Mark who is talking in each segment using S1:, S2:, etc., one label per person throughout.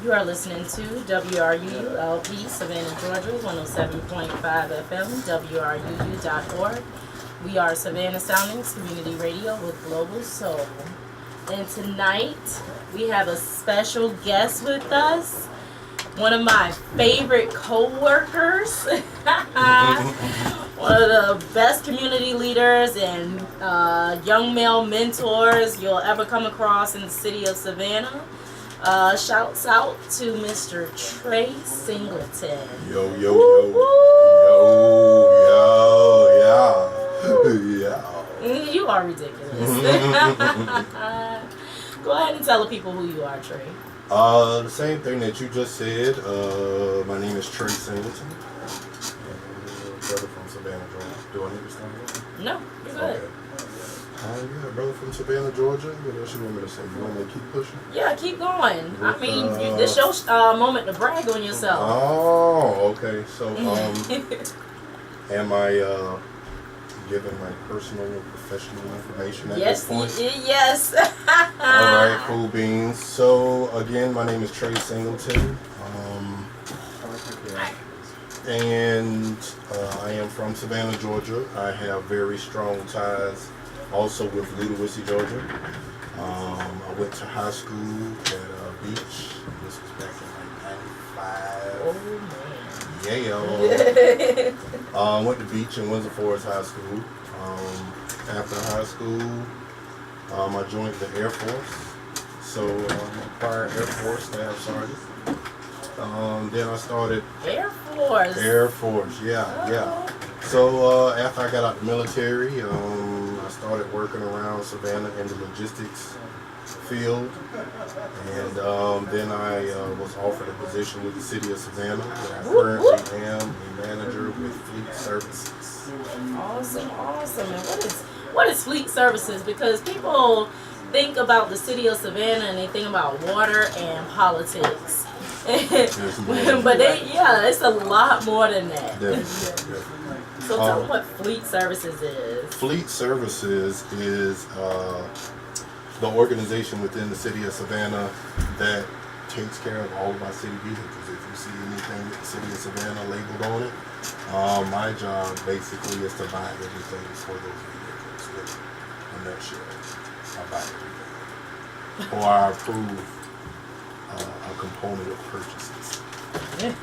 S1: You are listening to WRUU-LP, Savannah, Georgia, 107.5 FM, WRUU.org. We are Savannah Soundings Community Radio with Global Soul. And tonight, we have a special guest with us. One of my favorite co-workers. One of the best community leaders and young male mentors you'll ever come across in the city of Savannah. Shouts out to Mr. Trey Singleton.
S2: Yo, yo,
S1: woo,
S2: yo.
S1: You are ridiculous. Go ahead and tell the people who you are, Trey.
S2: The same thing that you just said. My name is Trey Singleton. Brother from Savannah, Georgia. Do I need to start with?
S1: No, you're good.
S2: Okay. Yeah, brother from Savannah, Georgia. What else you want me to say? You want me to keep pushing?
S1: Yeah, keep going. I mean, this your moment to brag on yourself.
S2: Oh, okay. So, am I giving my personal and professional information at this point?
S1: Yes.
S2: All right, cool beans. So, again, my name is Trey Singleton. And I am from Savannah, Georgia. I have very strong ties also with Little Wissy, Georgia. I went to high school at Beach. This was back in like 95. Yeah. Went to Beach in Windsor Forest High School. After high school, I joined the Air Force. So I'm a prior Air Force staff sergeant. Then I started
S1: Air Force.
S2: Air Force, yeah. So after I got out of the military, I started working around Savannah in the logistics field, and then I was offered a position with the city of Savannah, where I currently am a manager with Fleet Services.
S1: Awesome. And what is Fleet Services? Because people think about the city of Savannah and they think about water and politics. But it's a lot more than that.
S2: Definitely.
S1: So tell them what Fleet Services is.
S2: Fleet Services is the organization within the city of Savannah that takes care of all of our city vehicles. If you see anything with the city of Savannah labeled on it, my job basically is to buy everything for those vehicles. In a nutshell, I buy everything. Or I approve a component of purchases. There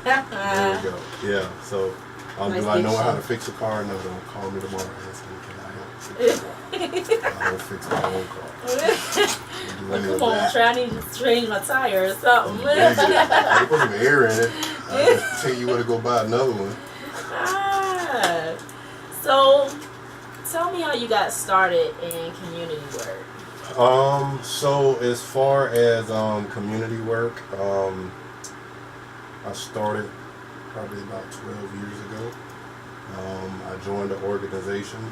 S2: we go. Yeah, so
S1: nice
S2: do I know how to fix a car? No, don't call me tomorrow and ask me, can I help fix it? I will fix my own car.
S1: Come on, Trey, I need to change my tire or something.
S2: I put some air in it. I'll just tell you where to go buy another one.
S1: So tell me how you got started in community work.
S2: So as far as community work, I started probably about 12 years ago. I joined the organization,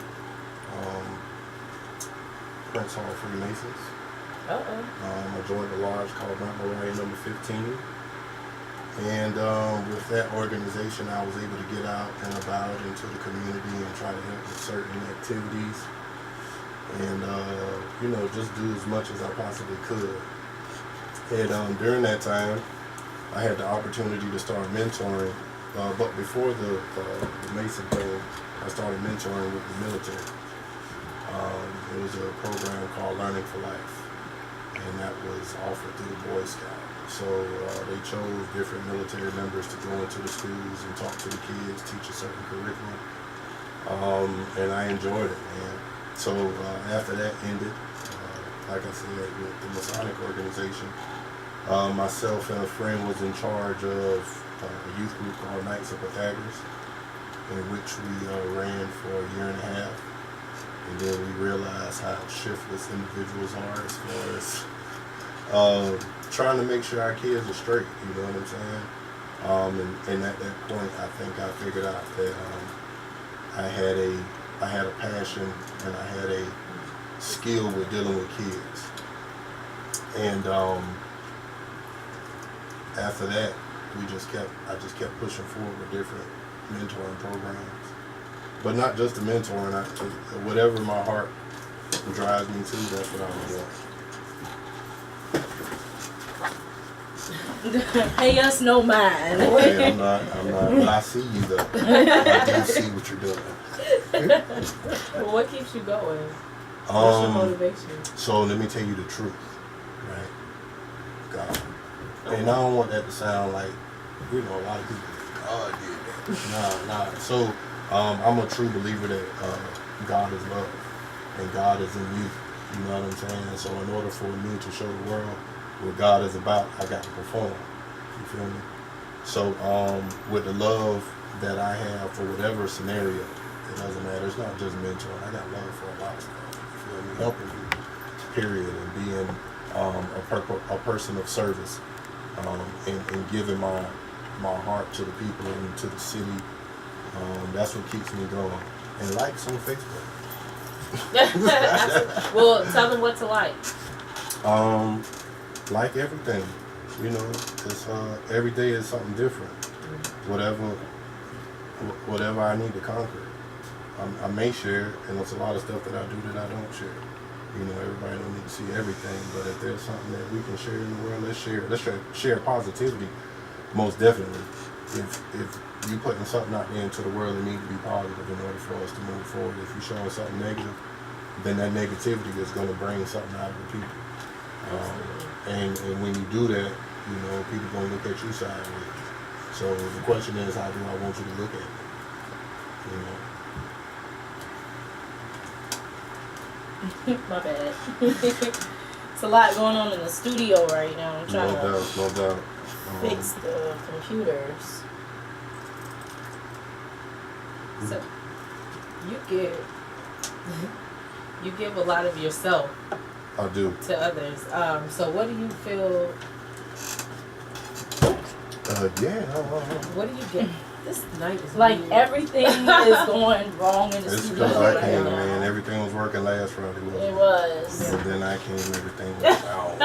S2: Prince Hall Freemasons. I joined a lodge called Mount Moriah number 15. And with that organization, I was able to get out and about into the community and try to help with certain activities. And, just do as much as I possibly could. And during that time, I had the opportunity to start mentoring. But before the Mason thing, I started mentoring with the military. It was a program called Learning for Life, and that was offered through the Boy Scout. So they chose different military members to go into the schools and talk to the kids, teach a certain curriculum. And I enjoyed it, man. So after that ended, like I said, with the Masonic organization, myself and a friend was in charge of a youth group called Knights of Pythagoras, in which we ran for a year and a half. And then we realized how shiftless individuals are as far as trying to make sure our kids are straight, you know what I'm saying? And at that point, I think I figured out that I had a passion and I had a skill with dealing with kids. And after that, I just kept pushing forward with different mentoring programs. But not just the mentoring, whatever my heart drives me to, that's what I was doing.
S1: Pay us no mind.
S2: Hey, I'm not, but I see you though. I do see what you're doing.
S3: Well, what keeps you going? What's your motivation?
S2: So let me tell you the truth, right? God. And I don't want that to sound like, a lot of people think God did that. Nah. So I'm a true believer that God is love and God is in you. You know what I'm saying? So in order for me to show the world what God is about, I got to perform. You feel me? So with the love that I have for whatever scenario, it doesn't matter. It's not just mentoring. I got love for a lot of stuff. You feel me? Helping people, period, and being a person of service, and giving my heart to the people and to the city. That's what keeps me going. And likes on Facebook.
S3: Well, tell them what to like.
S2: Like everything, it's every day is something different. Whatever I need to conquer, I may share, and there's a lot of stuff that I do that I don't share. Everybody don't need to see everything, but if there's something that we can share in the world, let's share. Let's share positivity, most definitely. If you putting something out there into the world, it needs to be positive in order for us to move forward. If you're showing something negative, then that negativity is going to bring something out of the people. And when you do that, people going to look at you sideways. So the question is, how do I want you to look at it?
S1: My bad. It's a lot going on in the studio right now. I'm trying
S2: No doubt.
S1: fix the computers.
S3: So you give a lot of yourself.
S2: I do.
S3: To others. So what do you feel? What do you get? This night is
S1: like
S3: weird.
S1: Everything is going wrong in the
S2: It's
S1: studio
S2: because I
S1: right
S2: came,
S1: now.
S2: man. Everything was working last Friday.
S1: It was.
S2: And then I came, everything was out.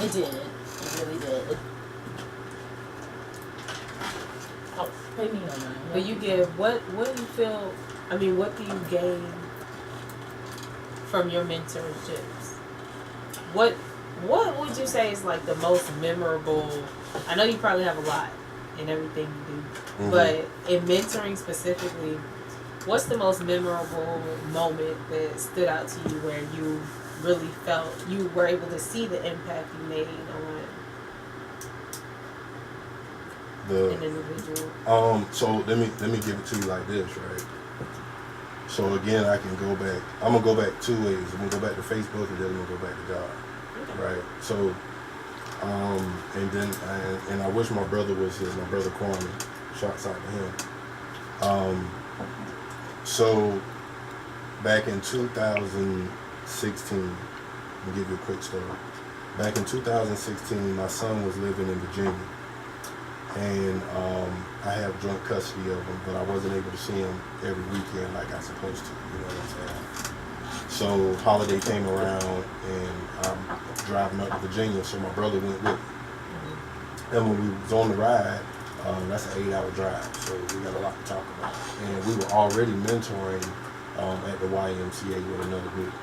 S1: It did. It really did. Oh, pay me no mind.
S3: But you give what do you feel? I mean, what do you gain from your mentorships? What would you say is like the most memorable? I know you probably have a lot in everything you do, but in mentoring specifically, what's the most memorable moment that stood out to you where you really felt you were able to see the impact you made on an individual?
S2: So let me give it to you like this, right? So again, I can go back. I'm gonna go back two ways. I'm gonna go back to Facebook, and then I'm gonna go back to God, right? So, and I wish my brother was here. My brother Kwame. Shouts out to him. So back in 2016, I'll give you a quick story. Back in 2016, my son was living in Virginia. And I have joint custody of him, but I wasn't able to see him every weekend like I supposed to, you know what I'm saying? So holiday came around and I'm driving up to Virginia, so my brother went with me. And when we was on the ride, that's an 8-hour drive, so we got a lot to talk about. And we were already mentoring at the YMCA with another group.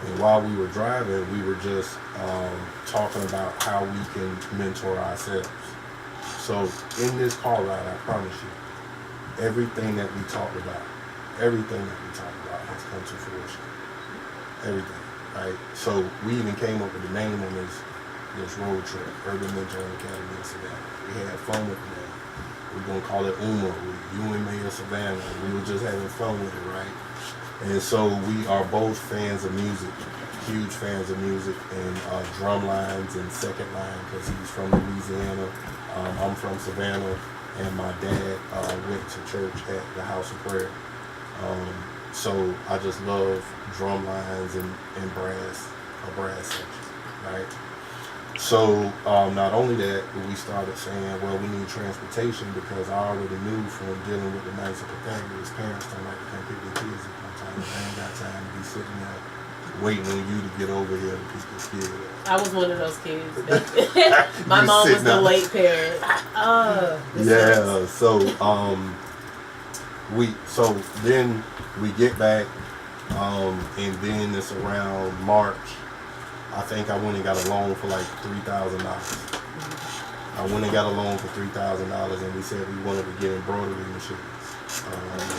S2: And while we were driving, we were just talking about how we can mentor ourselves. So in this car ride, I promise you, everything that we talked about has come to fruition. Everything, right? So we even came up with the name on this road trip, Urban Mentoring Academy in Savannah. We had fun with the name. We're gonna call it UMA, you and Mayor Savannah. We were just having fun with it, right? And so we are both fans of music, huge fans of music, and drum lines and second line, because he's from Louisiana. I'm from Savannah, and my dad went to church at the House of Prayer. So I just love drum lines and brass section, right? So not only that, but we started saying, well, we need transportation, because I already knew from dealing with the Knights of Pythagoras, parents don't like to come pick their kids up on time. I ain't got time to be sitting there waiting on you to get over here to pick your kid up.
S3: I was one of those kids. My mom was the late parent.
S2: Yeah, so then we get back, and then it's around March. I think I went and got a loan for like $3,000. I went and got a loan for $3,000, and we said we wanted to get embroidery machines.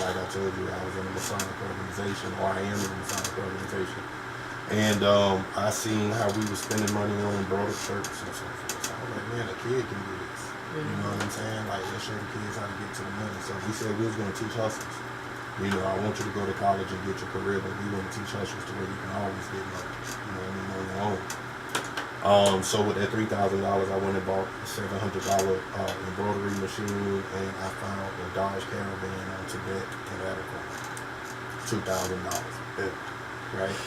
S2: Like I told you, I was in a Masonic organization, or I am in a Masonic organization. And I seen how we were spending money on embroidered shirts and so forth. So I was like, man, a kid can do this. You know what I'm saying? Like, let's show the kids how to get to the money. So we said we was going to teach hustlers. You know, I want you to go to college and get your career, but we want to teach hustlers to where you can always get money. You know what I mean? On your own. So with that $3,000, I went and bought a $700 embroidery machine, and I found a Dodge Caravan on Tibet and Attica. $2,000, right?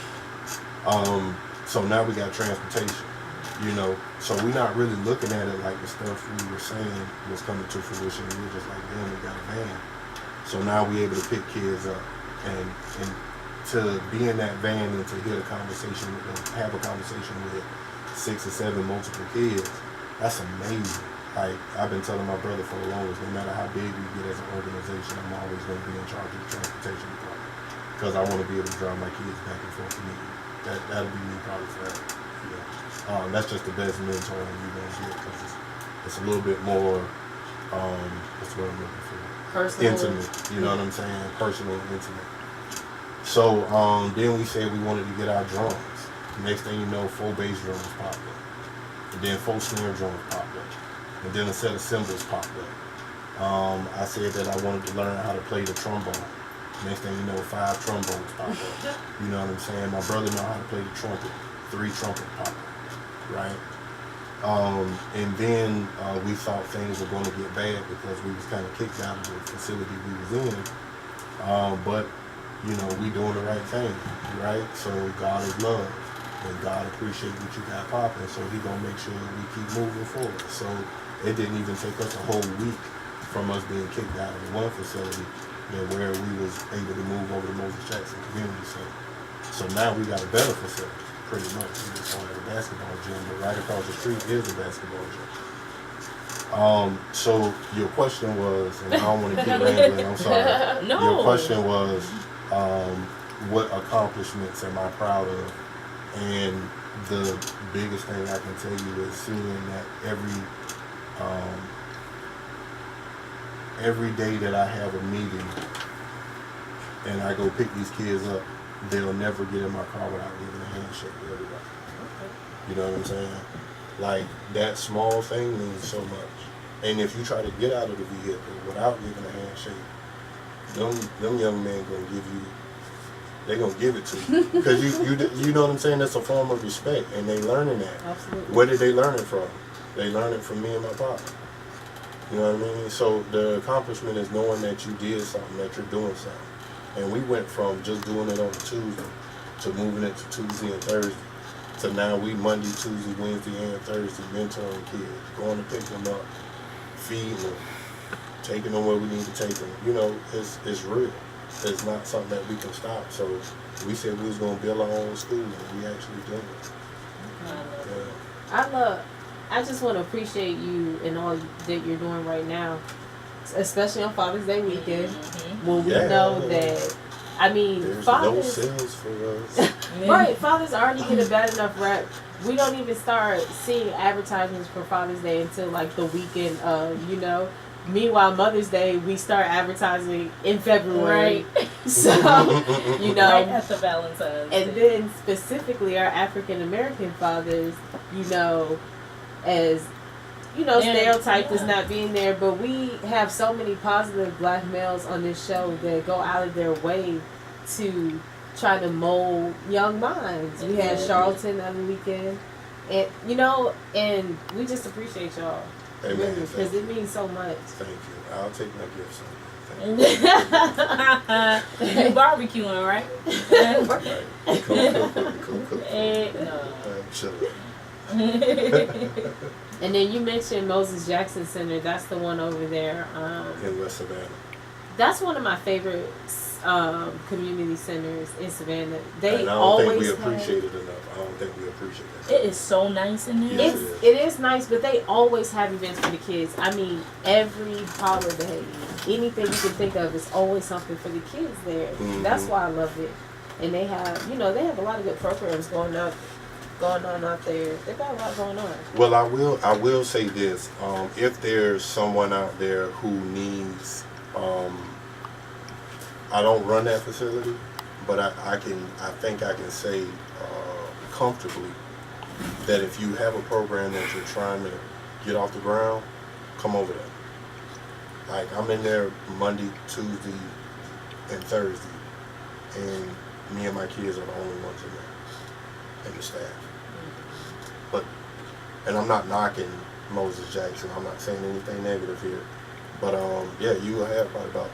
S2: So now we got transportation, you know. So we're not really looking at it like the stuff we were saying was coming to fruition. We're just like, damn, we got a van. So now we're able to pick kids up, and to be in that van and to hear a conversation with them, have a conversation with 6 or 7 multiple kids, that's amazing. Like, I've been telling my brother for the longest, no matter how big we get as an organization, I'm always going to be in charge of the transportation department, because I want to be able to drive my kids back and forth to me. That'll be me probably forever. You know? That's just the best mentoring you're going to get, because it's a little bit more, what's what I'm looking for?
S3: Personal.
S2: Intimate, you know what I'm saying? Personal and intimate. So then we said we wanted to get our drums. Next thing you know, 4 bass drums popped up. And then 4 snare drums popped up. And then a set of cymbals popped up. I said that I wanted to learn how to play the trombone. Next thing you know, 5 trombones popped up. You know what I'm saying? My brother know how to play the trumpet. 3 trumpets popped up, right? And then we thought things were going to get bad because we was kind of kicked out of the facility we was in. But, you know, we doing the right thing, right? So God is love. And God appreciates what you got popping, so He gonna make sure we keep moving forward. So it didn't even take us a whole week from us being kicked out of the one facility and where we was able to move over to Moses Jackson Community Center. So now we got a better facility, pretty much. We just don't have a basketball gym, but right across the street is a basketball gym. So your question was, and I don't want to keep rambling, I'm sorry.
S1: No.
S2: Your question was, what accomplishments am I proud of? And the biggest thing I can tell you is seeing that every day that I have a meeting and I go pick these kids up, they'll never get in my car without giving a handshake to everybody. You know what I'm saying? Like, that small thing means so much. And if you try to get out of the vehicle without giving a handshake, them young men gonna give you. They're going to give it to you. Because you know what I'm saying? That's a form of respect, and they learning that.
S3: Absolutely.
S2: Where did they learn it from? They learned it from me and my papa. You know what I mean? So the accomplishment is knowing that you did something, that you're doing something. And we went from just doing it on a Tuesday to moving it to Tuesday and Thursday to now we Monday, Tuesday, Wednesday, and Thursday mentoring kids, going to pick them up, feeding them, taking them where we need to take them. You know, it's real. It's not something that we can stop. So we said we was going to build our own school, and we actually did it.
S3: Yeah. I just want to appreciate you and all that you're doing right now, especially on Father's Day weekend, when we know that, I mean,
S2: there's
S3: fathers,
S2: no sales for us.
S3: right, fathers already get a bad enough rep. We don't even start seeing advertisements for Father's Day until like the weekend of, you know. Meanwhile, Mother's Day, we start advertising in February.
S1: Right.
S3: So, you know.
S1: Right after Valentine's Day.
S3: And then specifically our African American fathers, you know, as, you know, stereotyped as not being there. But we have so many positive black males on this show that go out of their way to try to mold young minds. We had Charlton on the weekend. And, you know, and we just appreciate y'all.
S2: Amen.
S3: Really, because it means so much.
S2: Thank you. I'll take my gifts.
S1: You barbecuing, right?
S2: Right. Cool.
S1: No.
S2: Shut up.
S3: And then you mentioned Moses Jackson Center. That's the one over there.
S2: In West Savannah.
S3: That's one of my favorite community centers in Savannah. They
S2: and I don't
S3: always
S2: think we appreciate it enough. I don't think we appreciate it.
S1: It is so nice in there.
S2: Yes,
S3: it is nice, but they always have events for the kids. I mean, every holiday, anything you can think of is always something for the kids there.
S2: Mm-hmm.
S3: That's why I love it. And they have, you know, they have a lot of good programs going up going on out there. They got a lot going on.
S2: Well, I will say this: if there's someone out there who needs, I don't run that facility, but I think I can say comfortably that if you have a program that you're trying to get off the ground, come over there. Like, I'm in there Monday, Tuesday, and Thursday, and me and my kids are the only ones in there, and the staff. But, and I'm not knocking Moses Jackson. I'm not saying anything negative here. But yeah, you will have probably about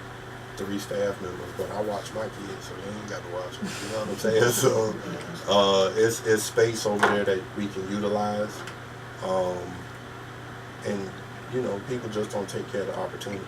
S2: 3 staff members. But I watch my kids, so they ain't got to watch them. You know what I'm saying? So it's space over there that we can utilize, and you know, people just don't take care of the opportunities.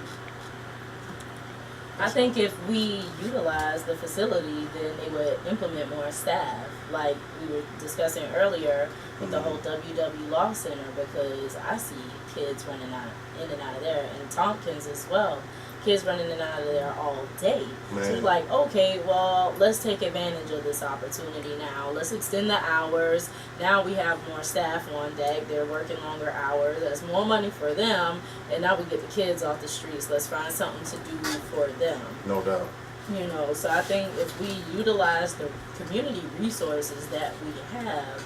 S1: I think if we utilize the facility, then they would implement more staff, like we were discussing earlier with the whole WW Law Center, because I see kids running in and out of there, and Tompkins as well. Kids running in and out of there all day.
S2: Man.
S1: So it's like, okay, well, let's take advantage of this opportunity now. Let's extend the hours. Now we have more staff on deck. They're working longer hours. That's more money for them. And now we get the kids off the streets. Let's find something to do for them.
S2: No doubt.
S1: You know, so I think if we utilize the community resources that we have,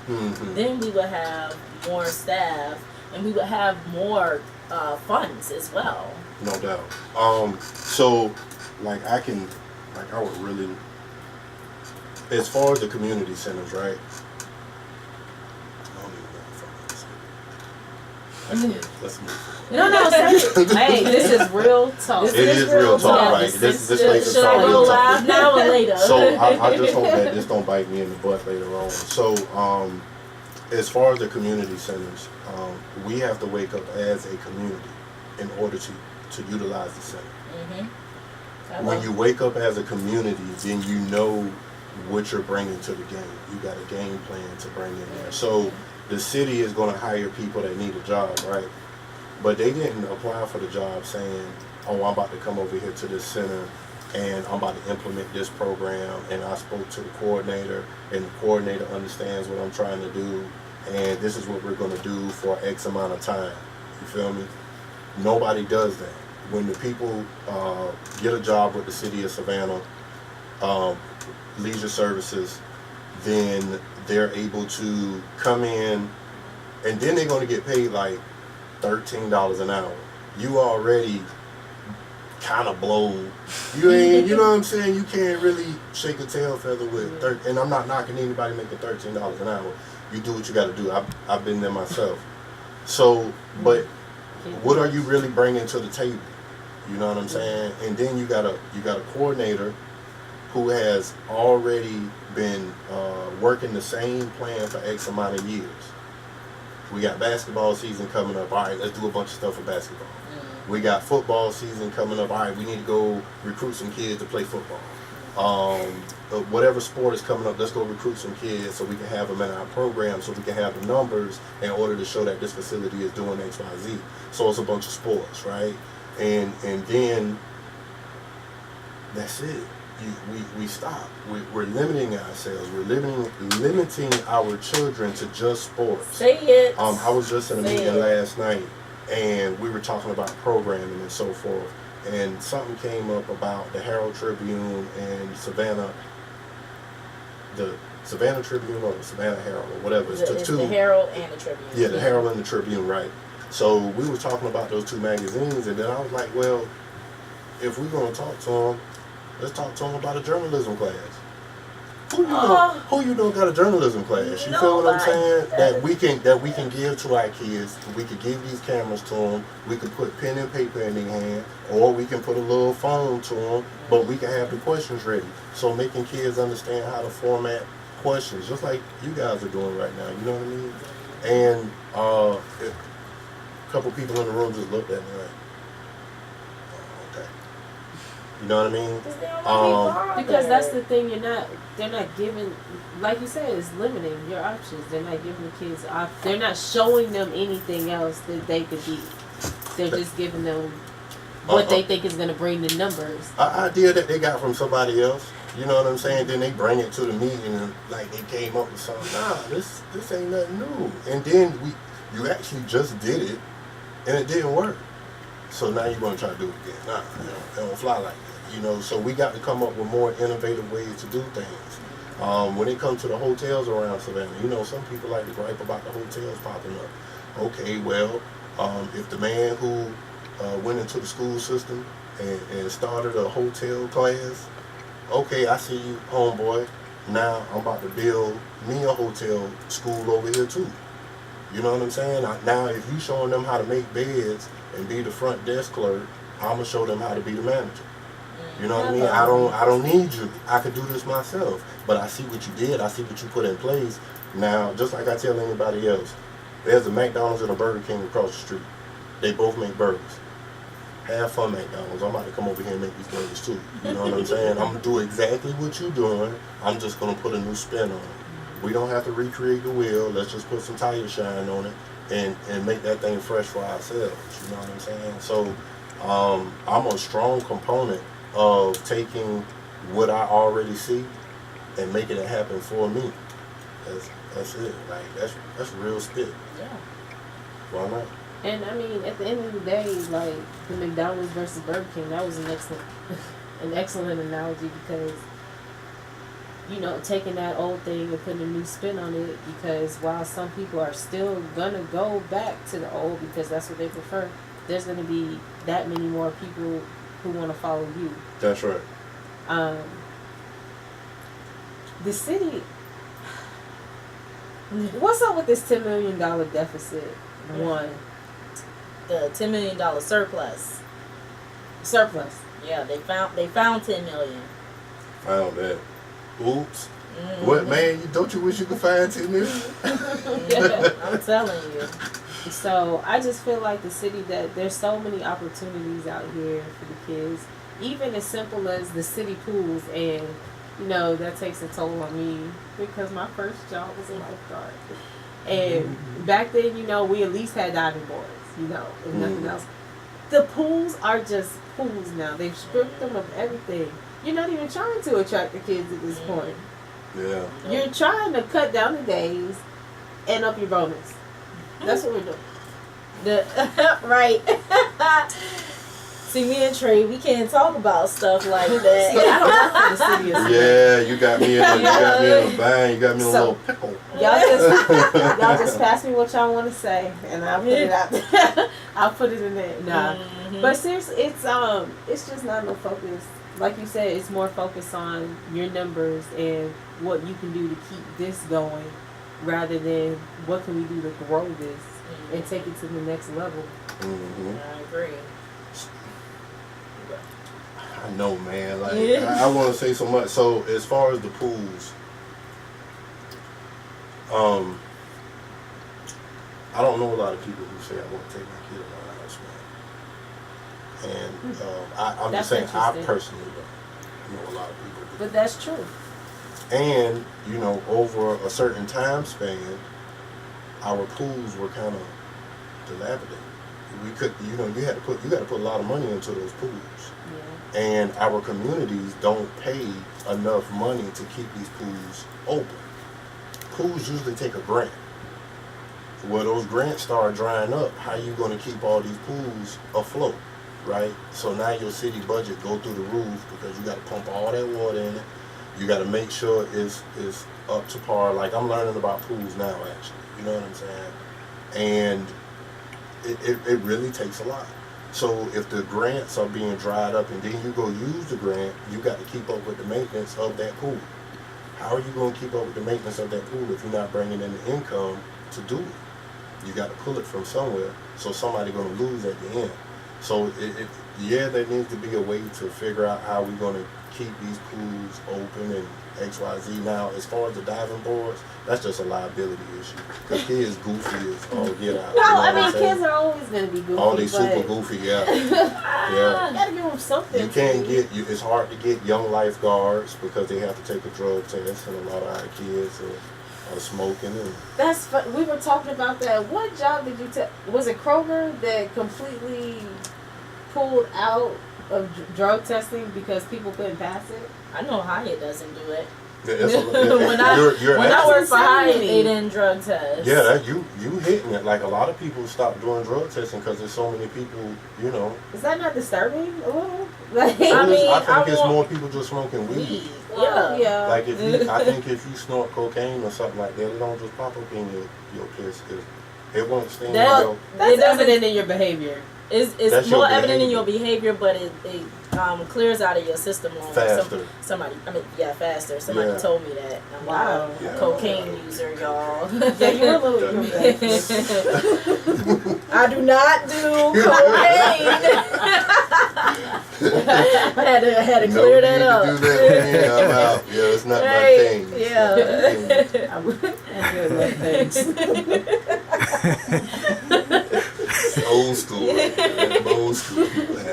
S1: then we would have more staff, and we would have more funds as well.
S2: No doubt. So, like, I would really, as far as the community centers, right? I don't even know if I'm let's move forward.
S3: No, hey, this is real talk.
S2: It is real talk, right? This makes us
S1: Should I
S2: talk
S1: go
S2: real
S1: live
S2: talk.
S1: now or later?
S2: So I just hope that this don't bite me in the butt later on. So as far as the community centers, we have to wake up as a community in order to utilize the center. When you wake up as a community, then you know what you're bringing to the game. You got a game plan to bring in there. So the city is going to hire people that need a job, right? But they didn't apply for the job saying, oh, I'm about to come over here to this center and I'm about to implement this program, and I spoke to the coordinator, and the coordinator understands what I'm trying to do, and this is what we're going to do for X amount of time. You feel me? Nobody does that. When the people get a job with the city of Savannah, leisure services, then they're able to come in, and then they're going to get paid like $13 an hour. You already kind of blown. You ain't, you know what I'm saying? You can't really shake a tail feather with and I'm not knocking anybody making $13 an hour. You do what you got to do. I've been there myself. So, but what are you really bringing to the table? You know what I'm saying? And then you got a coordinator who has already been working the same plan for X amount of years. We got basketball season coming up. All right, let's do a bunch of stuff for basketball. We got football season coming up. All right, we need to go recruit some kids to play football. Whatever sport is coming up, let's go recruit some kids so we can have them in our program, so we can have the numbers in order to show that this facility is doing X, Y, Z. So it's a bunch of sports, right? And then that's it. We stop. We're limiting ourselves. We're limiting our children to just sports.
S1: Say it.
S2: I was just in a meeting last night, and we were talking about programming and so forth. And something came up about the Herald Tribune and Savannah, the Savannah Tribune or the Savannah Herald or whatever.
S1: It's the Herald and the Tribune.
S2: Yeah, the Herald and the Tribune, right. So we were talking about those two magazines, and then I was like, well, if we're going to talk to them, let's talk to them about a journalism class. Who you know got a journalism class? You feel what I'm saying? That we can give to our kids. We could give these cameras to them. We could put pen and paper in their hand, or we can put a little phone to them. But we can have the questions ready. So making kids understand how to format questions, just like you guys are doing right now. You know what I mean? And a couple people in the room just looked at me like, oh, okay. You know what I mean?
S3: Because that's the thing, they're not giving, like you said, it's limiting your options. They're not giving the kids they're not showing them anything else that they could be. They're just giving them what they think is going to bring the numbers.
S2: An idea that they got from somebody else. You know what I'm saying? Then they bring it to the meeting and like they came up with something. Nah, this ain't nothing new. And then you actually just did it and it didn't work. So now you're gonna try to do it again. Nah, it don't fly like that. You know, so we got to come up with more innovative ways to do things. When it comes to the hotels around Savannah, you know, some people like to gripe about the hotels popping up. Okay, well, if the man who went into the school system and started a hotel class, okay, I see you, homeboy. Now I'm about to build me a hotel school over here too. You know what I'm saying? Now, if you showing them how to make beds and be the front desk clerk, I'm gonna show them how to be the manager. You know what I mean? I don't need you. I could do this myself. But I see what you did. I see what you put in place. Now, just like I tell anybody else, there's a McDonald's and a Burger King across the street. They both make burgers. Have fun, McDonald's. I'm about to come over here and make these burgers too. You know what I'm saying? I'm gonna do exactly what you're doing. I'm just gonna put a new spin on it. We don't have to recreate the wheel. Let's just put some tire shine on it and make that thing fresh for ourselves. You know what I'm saying? So I'm a strong component of taking what I already see and making it happen for me. That's it. Like that's real spit.
S3: Yeah.
S2: Why not?
S3: And I mean, at the end of the day, like the McDonald's versus Burger King, that was an excellent analogy because, you know, taking that old thing and putting a new spin on it, because while some people are still gonna go back to the old because that's what they prefer, there's gonna be that many more people who want to follow you.
S2: That's right.
S3: The city. What's up with this $10 million deficit? One.
S1: The $10 million surplus. Yeah, they found 10 million.
S2: Found that. Oops. What, man? Don't you wish you could find 10 million?
S1: Yeah, I'm telling you.
S3: So I just feel like the city, that there's so many opportunities out here for the kids, even as simple as the city pools, and you know that takes a toll on me because my first job was a lifeguard, and back then, you know, we at least had diving boards, you know, and nothing else. The pools are just pools now. They've stripped them of everything. You're not even trying to attract the kids at this point.
S2: Yeah.
S3: You're trying to cut down the days and up your bonus. That's what we're doing.
S1: Right. See, me and Trey, we can't talk about stuff like that.
S3: See, I don't work for the city of Savannah.
S2: Yeah, you got me in a bind. You got me in a little pickle.
S3: Y'all just pass me what y'all want to say, and I'll put it out there. I'll put it in there. Nah, but seriously, it's just not no focus. Like you said, it's more focused on your numbers and what you can do to keep this going, rather than what can we do to grow this and take it to the next level.
S1: I agree.
S2: I know, man. Like I want to say so much. So as far as the pools, I don't know a lot of people who say I want to take my kid in my house, man. And I'm just saying, I personally don't know a lot of people.
S3: But that's true.
S2: And you know, over a certain time span, our pools were kind of dilapidated. We could, you know, you got to put a lot of money into those pools. Yeah. And our communities don't pay enough money to keep these pools open. Pools usually take a grant. Well, those grants start drying up. How you going to keep all these pools afloat, right? So now your city budget go through the roof because you got to pump all that water in it. You got to make sure it's up to par. Like I'm learning about pools now, actually. You know what I'm saying? And it really takes a lot. So if the grants are being dried up and then you go use the grant, you got to keep up with the maintenance of that pool. How are you going to keep up with the maintenance of that pool if you're not bringing in the income to do it? You got to pull it from somewhere, so somebody's going to lose at the end. So there needs to be a way to figure out how we're going to keep these pools open and XYZ. Now, as far as the diving boards, that's just a liability issue. Because kids goofy as all get out.
S3: No, I mean, kids are always going to be goofy.
S2: Oh, they super goofy, yeah. Yeah.
S3: You got to give them something.
S2: You can't it's hard to get young lifeguards because they have to take a drug test, and a lot of our kids are smoking. And
S3: that's we were talking about that. What job did you take? Was it Kroger that completely pulled out of drug testing because people couldn't pass it?
S1: I know Hyatt doesn't do it.
S2: When
S1: When I worked for Hyatt, they didn't drug test.
S2: Yeah, that you hitting it. Like a lot of people stopped doing drug testing because there's so many people. You know.
S3: Is that not disturbing a little? Like,
S2: I think it's more people just smoking weed.
S1: Yeah.
S2: Like I think if you snort cocaine or something like that, it don't just pop up in your piss because it won't stay in your.
S3: That's evident in your behavior.
S1: It's more evident in your behavior, but it clears out of your system longer.
S2: Faster.
S1: Faster. Somebody told me that. I'm
S3: wow.
S1: A cocaine user, y'all.
S3: Yeah, you're a little
S1: I do not do cocaine. I had to clear that up.
S2: Do that, yeah, I'm out. Yeah, it's not my thing.
S1: Yeah.
S2: Old school. Old school people have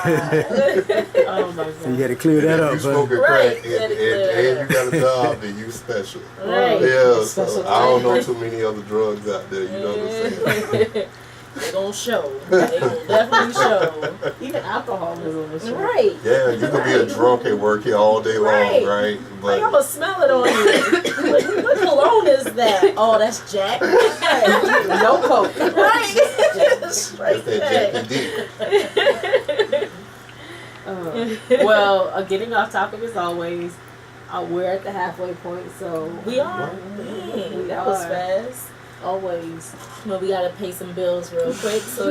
S2: that.
S3: Oh my God.
S4: So you got to clear that up,
S2: If you smoking
S1: Right.
S2: crack and you got a job, then you special.
S1: Right.
S2: Yeah, so I don't know too many other drugs out there, you know what I'm saying?
S1: They gonna show. They gonna definitely show.
S3: Even alcohol is on the show.
S1: Right.
S2: Yeah, you could be a drunk at work here all day long, right?
S1: But I'm gonna smell it on you. What cologne is that? Oh, that's Jack.
S3: No coke.
S1: Right.
S2: That's that Jackie D.
S3: Well, getting off topic as always, we're at the halfway point, so
S1: we are. Dang, that was fast.
S3: Always.
S1: Well, we gotta pay some bills real quick. So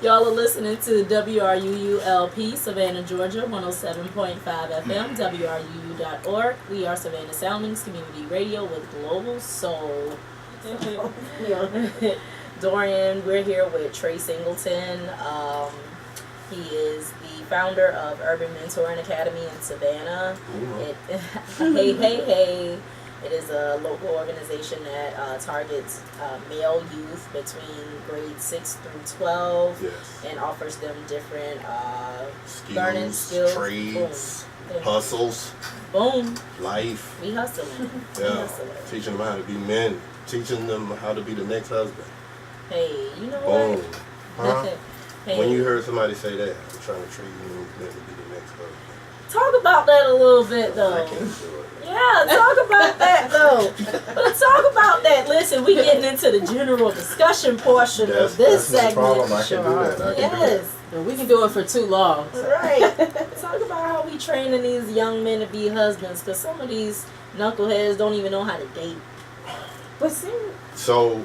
S1: y'all are listening to WRUULP, Savannah, Georgia, 107.5 FM, WRUU.org. We are Savannah Soundings Community Radio with Global Soul. Dorian, we're here with Trey Singleton. He is the founder of Urban Mentoring Academy in Savannah. Hey. It is a local organization that targets male youth between grades 6 through 12 and offers them different learning skills.
S2: Trades, hustles,
S1: boom,
S2: life.
S1: We hustling.
S2: Yeah, teaching them how to be men, teaching them how to be the next husband.
S1: Hey, you know
S2: boom.
S1: what?
S2: Huh?
S1: Hey.
S2: When you heard somebody say that, I'm trying to treat you men to be the next husband.
S1: Talk about that a little bit, though.
S2: I can't do it.
S1: Yeah, talk about that, though. Let's talk about that. Listen, we getting into the general discussion portion of this segment.
S2: No problem. I can do that.
S1: Yes.
S3: We can do it for too long.
S1: So. Right. Talk about how we training these young men to be husbands, because some of these knuckleheads don't even know how to date.
S3: But see.
S2: So,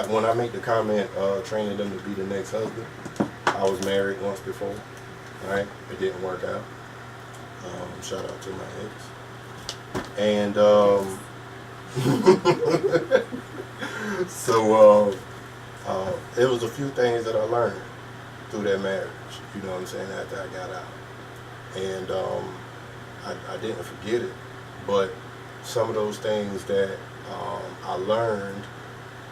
S2: when I make the comment, training them to be the next husband, I was married once before. Right? It didn't work out. Shout out to my ex. And so it was a few things that I learned through that marriage, you know what I'm saying, after I got out. And I didn't forget it, but some of those things that I learned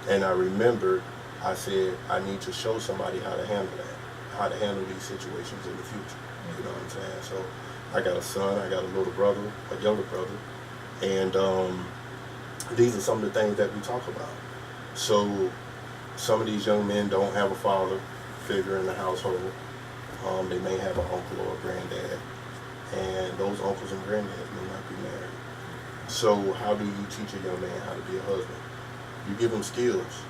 S2: and I remembered, I said I need to show somebody how to handle that, how to handle these situations in the future, you know what I'm saying. So I got a son, I got a little brother, a younger brother, and these are some of the things that we talk about. So some of these young men don't have a father figure in the household. They may have an uncle or a granddad, and those uncles and granddads may not be married. So how do you teach a young man how to be a husband? You give him skills,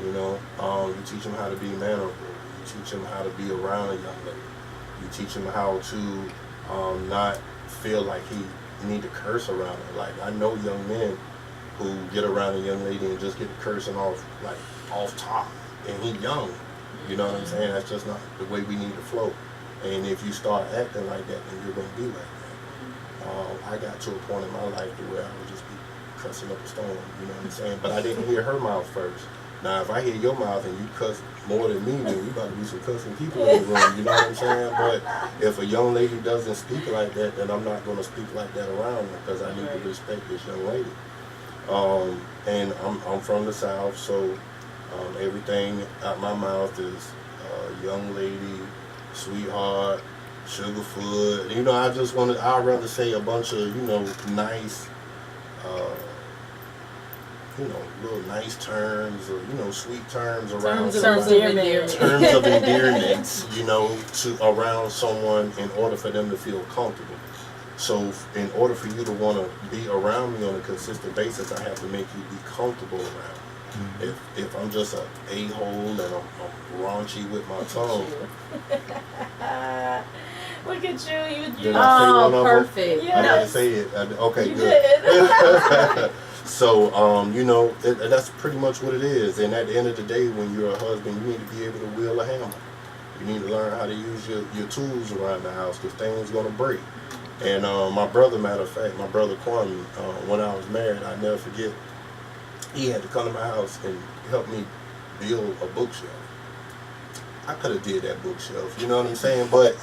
S2: you know. You teach him how to be mannerable. You teach him how to be around a young lady. You teach him how to not feel like he need to curse around her. Like, I know young men who get around a young lady and just get cursing off top, and he young. You know what I'm saying? That's just not the way we need to flow. And if you start acting like that, then you're going to be like that. I got to a point in my life to where I would just be cussing up a storm. You know what I'm saying? But I didn't hear her mouth first. Now, if I hear your mouth and you cuss more than me, then we about to be some cussing people in the room. You know what I'm saying? But if a young lady doesn't speak like that, then I'm not going to speak like that around her, because I need to respect this young lady. And I'm from the South, so everything out my mouth is young lady, sweetheart, sugarfoot. You know, I'd rather say a bunch of, nice little nice terms or, sweet terms around
S1: Terms of
S2: somebody.
S1: endearment.
S2: Terms of endearments, to around someone in order for them to feel comfortable. So in order for you to want to be around me on a consistent basis, I have to make you be comfortable around me. If I'm just a a-hole and I'm raunchy with my tongue.
S1: Look at you.
S2: Did I say one of them?
S3: Perfect.
S1: Yeah.
S2: I didn't say it. Okay,
S1: You
S2: good.
S1: did.
S2: So, that's pretty much what it is. And at the end of the day, when you're a husband, you need to be able to wield a hammer. You need to learn how to use your tools around the house because things going to break. And my brother, matter of fact, my brother Kwame, when I was married, I never forget, he had to come to my house and help me build a bookshelf. I could have did that bookshelf, you know what I'm saying? But,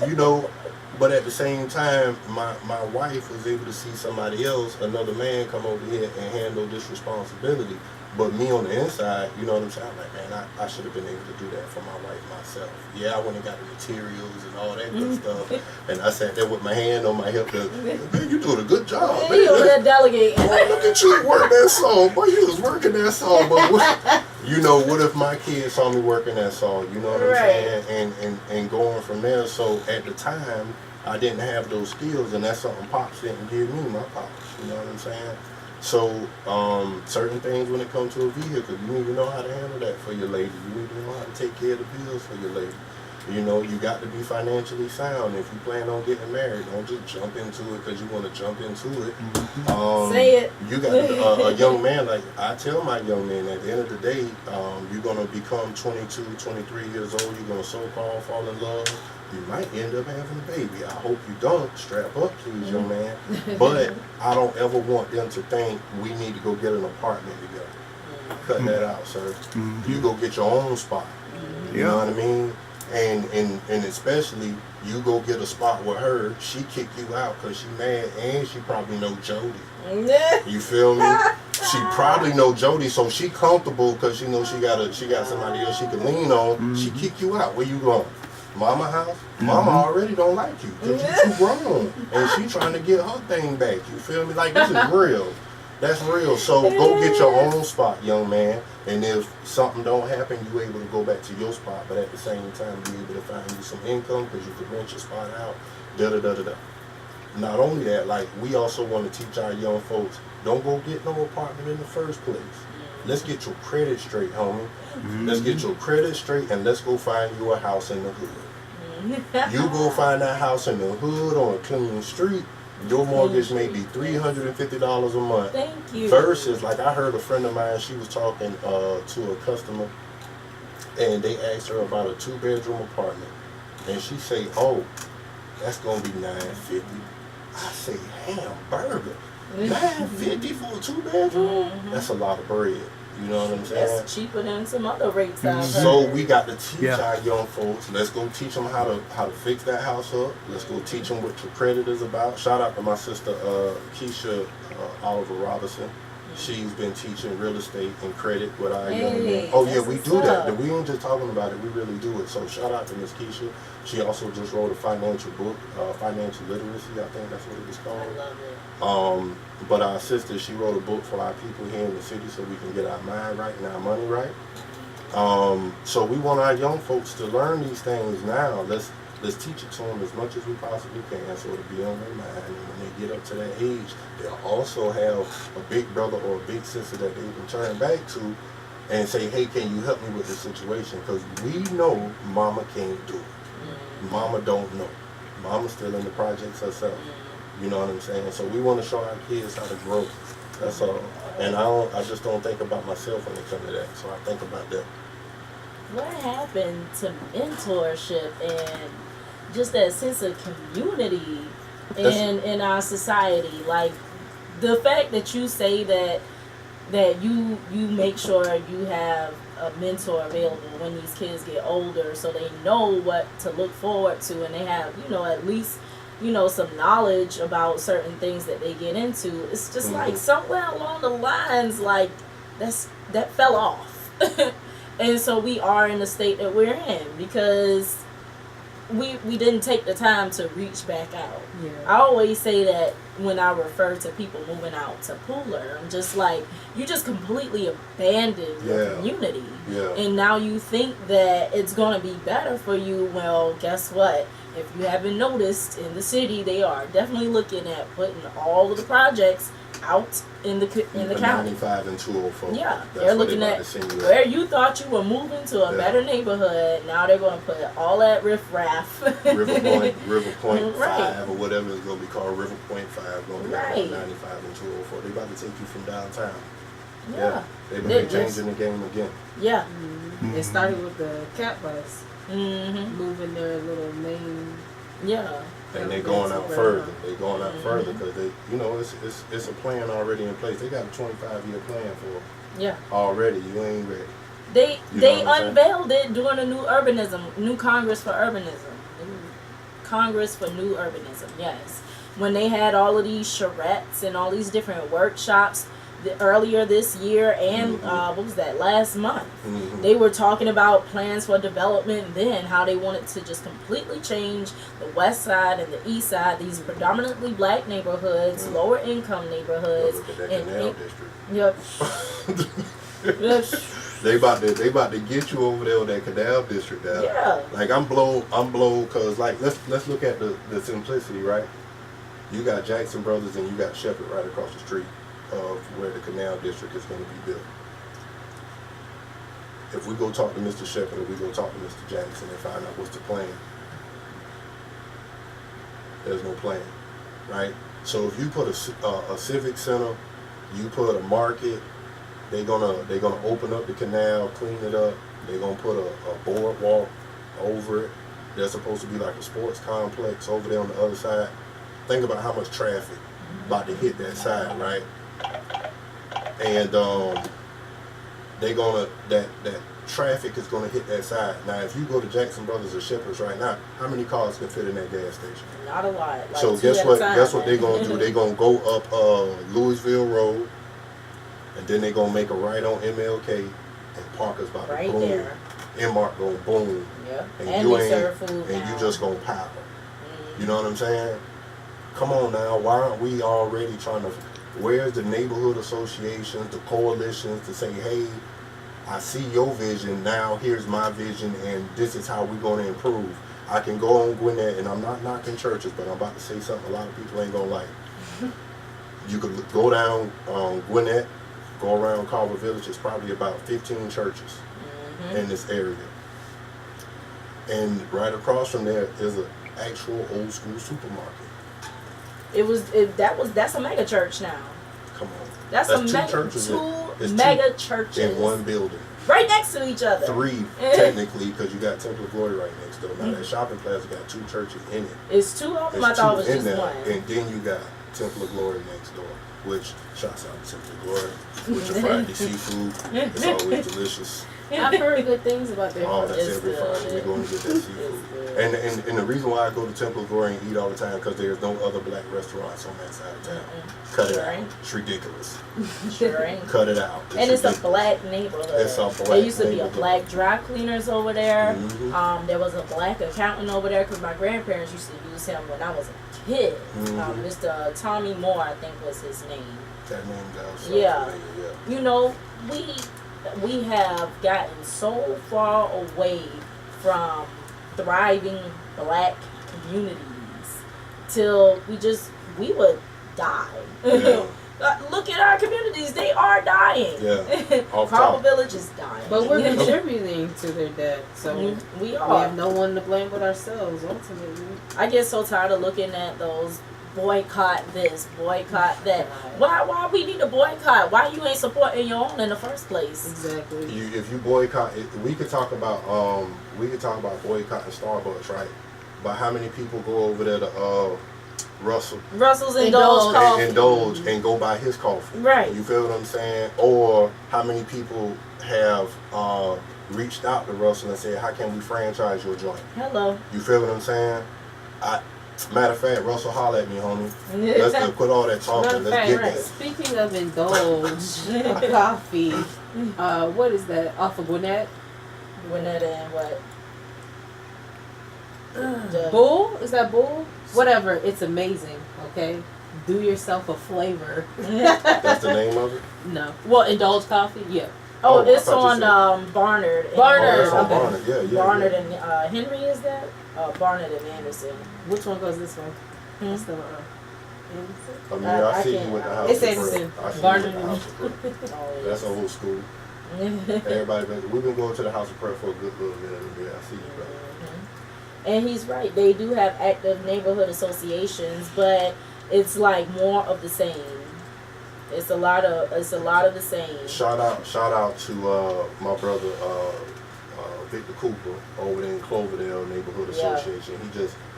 S2: but at the same time, my wife was able to see somebody else, another man, come over here and handle this responsibility. But me on the inside, you know what I'm saying? I'm like, man, I should have been able to do that for my wife myself. Yeah, I went and got the materials and all that good stuff. And I sat there with my hand on my hip. Man, you doing a good job, man.
S1: You over there delegating.
S2: Boy, look at you work that song. Boy, you was working that song. But what if my kids saw me working that song? You know what I'm saying? And going from there. So at the time, I didn't have those skills, and that's something Pops didn't give me, my Pops. You know what I'm saying? So, certain things when it comes to a vehicle, you need to know how to handle that for your lady. You need to know how to take care of the bills for your lady. You got to be financially sound. If you plan on getting married, don't just jump into it because you want to jump into it.
S1: Say it.
S2: You got a young man, like I tell my young men, at the end of the day, you're going to become 22, 23 years old. You're going to so-called fall in love. You might end up having a baby. I hope you don't. Strap up, please, young man. But I don't ever want them to think we need to go get an apartment together. Cut that out, sir. You go get your own spot. You know what I mean? And especially, you go get a spot with her. She kick you out because she mad, and she probably know Jody. You feel me? She probably know Jody, so she comfortable because she knows she got somebody else she can lean on. She kick you out. Where you going? Mama house? Mama already don't like you because you too grown, and she trying to get her thing back. You feel me? Like, this is real. That's real. So go get your own spot, young man. And if something don't happen, you able to go back to your spot, but at the same time, be able to find you some income because you can rent your spot out. Not only that, like, we also want to teach our young folks, don't go get no apartment in the first place. Let's get your credit straight, homie. Let's get your credit straight, and let's go find you a house in the hood. You go find that house in the hood on a clean street, your mortgage may be $350 a month.
S1: Thank you.
S2: Versus, like, I heard a friend of mine, she was talking to a customer, and they asked her about a 2-bedroom apartment. And she say, oh, that's going to be $950. I say, hamburger. $950 for a 2-bedroom? That's a lot of bread. You know what I'm saying?
S1: That's cheaper than some other rates out there.
S2: So we got to teach our young folks. Let's go teach them how to fix that house up. Let's go teach them what your credit is about. Shout out to my sister Keisha Oliver Robinson. She's been teaching real estate and credit with our young men. Oh yeah, we do that. We ain't just talking about it. We really do it. So shout out to Miss Keisha. She also just wrote a financial book, Financial Literacy. I think that's what it was called.
S1: I love it.
S2: But our sister, she wrote a book for our people here in the city so we can get our mind right and our money right. So we want our young folks to learn these things now. Let's teach it to them as much as we possibly can so it'll be on their mind. And when they get up to that age, they'll also have a big brother or a big sister that they can turn back to and say, hey, can you help me with this situation? Because we know mama can't do it. Mama don't know. Mama's still in the projects herself. You know what I'm saying? So we want to show our kids how to grow. That's all. And I just don't think about myself when it comes to that. So I think about that.
S1: What happened to mentorship and just that sense of community in our society? Like, the fact that you say that you make sure you have a mentor available when these kids get older so they know what to look forward to and they have, at least, some knowledge about certain things that they get into. It's just like somewhere along the lines, like, that fell off. And so we are in the state that we're in because we didn't take the time to reach back out.
S3: Yeah.
S1: I always say that when I refer to people moving out to Pooler, I'm just like, you just completely abandoned your community.
S2: Yeah.
S1: And now you think that it's going to be better for you. Well, guess what? If you haven't noticed, in the city, they are definitely looking at putting all of the projects out in the county.
S2: 95 and 204.
S1: Yeah,
S2: That's
S1: they're looking at where you thought you were moving to a better neighborhood. Now they're going to put all that riffraff.
S2: River Point
S1: Right.
S2: 5 or whatever it's going to be called. River Point 5 going to be
S1: Right.
S2: 95 and 204. They're about to take you from downtown.
S1: Yeah.
S2: They've been changing the game again.
S1: Yeah.
S3: Mm-hmm. It started with the cat bus.
S1: Mm-hmm.
S3: Moving their little main.
S1: Yeah.
S2: And they're going out further. They're going out further because they, you know, it's a plan already in place. They got a 25-year plan for already. You ain't ready.
S1: They unveiled it during the new Congress for Urbanism. Congress for New Urbanism, yes. When they had all of these charrettes and all these different workshops earlier this year and what was that, last month, they were talking about plans for development then, how they wanted to just completely change the west side and the east side, these predominantly black neighborhoods, lower income neighborhoods.
S2: Look at that canal district.
S1: Yep.
S2: They about to get you over there with that canal district now.
S1: Yeah.
S2: Like I'm blown because like let's look at the simplicity, right? You got Jackson Brothers and you got Shepherd right across the street of where the canal district is going to be built. If we go talk to Mr. Shepherd or we go talk to Mr. Jackson and find out what's the plan, there's no plan, right? So if you put a civic center, you put a market, they're gonna open up the canal, clean it up. They're gonna put a boardwalk over it. There's supposed to be like a sports complex over there on the other side. Think about how much traffic about to hit that side, right? And that traffic is gonna hit that side. Now, if you go to Jackson Brothers or Shepherd's right now, how many cars can fit in that gas station?
S1: Not a lot. Like
S2: so guess what they're gonna do? They're gonna go up Louisville Road, and then they're gonna make a right on MLK, and Parker's about to boom.
S1: There.
S2: Mark gonna boom.
S1: Yeah.
S2: And you serve food and you just gonna power. You know what I'm saying? Come on now, why aren't we already trying to? Where's the neighborhood associations, the coalitions to say, hey, I see your vision, now here's my vision, and this is how we're going to improve. I can go on Gwinnett, and I'm not knocking churches, but I'm about to say something a lot of people ain't going to like. You could go down Gwinnett, go around Carver Village, it's probably about 15 churches in this area. And right across from there is an actual old school supermarket.
S1: That's a mega church now.
S2: Come on.
S1: That's two mega churches
S2: in one building.
S1: Right next to each other.
S2: 3 technically, because you got Temple of Glory right next door. Now that shopping plaza got 2 churches in it.
S1: It's 2 of them. I thought it was just one.
S2: And then you got Temple of Glory next door, which shouts out to Temple of Glory with your Friday seafood. It's always delicious.
S3: I've heard good things about their
S2: food.
S3: Oh,
S2: that's every Friday. We're going to get that seafood. And the reason why I go to Temple of Glory and eat all the time because there's no other black restaurants on that side of town. Cut it out. It's ridiculous.
S1: Sure ain't.
S2: Cut it out.
S1: It's a black neighborhood.
S2: It's a black
S1: There used to be a black dry cleaners over there. There was a black accountant over there because my grandparents used to use him when I was a kid. Mr. Tommy Moore, I think was his name.
S2: That name does.
S1: Yeah. You know, we have gotten so far away from thriving black communities till we would die.
S2: Yeah.
S1: Look at our communities; they are dying.
S2: Yeah,
S1: Carver Village is dying.
S3: But we're contributing to their death, so
S1: we are.
S3: We have no one to blame but ourselves. Ultimately,
S1: I get so tired of looking at those boycott this, boycott that. Why we need to boycott? Why you ain't supporting your own in the first place?
S3: Exactly.
S2: If you boycott, we could talk about boycotting Starbucks, right? But how many people go over there to Russell's Indulge and go buy his coffee?
S1: Right.
S2: You feel what I'm saying? Or how many people have reached out to Russell and said, how can we franchise your joint?
S1: Hello.
S2: You feel what I'm saying? Matter of fact, Russell, holler at me, homie. Let's just quit all that talking. Let's get that.
S3: Speaking of Indulge coffee, what is that? Off of Gwinnett?
S1: Gwinnett and what?
S3: Bull? Is that Bull? Whatever. It's amazing. Okay. Do yourself a flavor.
S2: That's the name of it?
S3: No. Well, Indulge Coffee. Yeah.
S1: Oh,
S2: Oh,
S1: it's
S2: I thought you
S1: on
S2: said-
S1: Barnard.
S3: Barnard.
S2: Oh, that's on
S3: Okay.
S2: Barnard. Yeah.
S1: Barnard and Henry, is that? Barnard and Anderson.
S3: Which one goes this way?
S1: Hmm?
S3: That's the
S2: I mean,
S1: I
S2: I see you
S1: can't-
S2: with the house.
S3: It's
S2: of
S3: Anderson.
S2: prayer. I see you
S3: Barnard
S2: with the
S3: and-
S2: house of prayer.
S1: Oh,
S2: That's old school. Everybody, we've been going to the house of prayer for a good little minute. Yeah, I see you, brother.
S1: And he's right. They do have active neighborhood associations, but it's like more of the same. It's a lot of the same.
S2: Shout out to my brother Victor Cooper over there in Cloverdale Neighborhood
S1: Yeah.
S2: Association.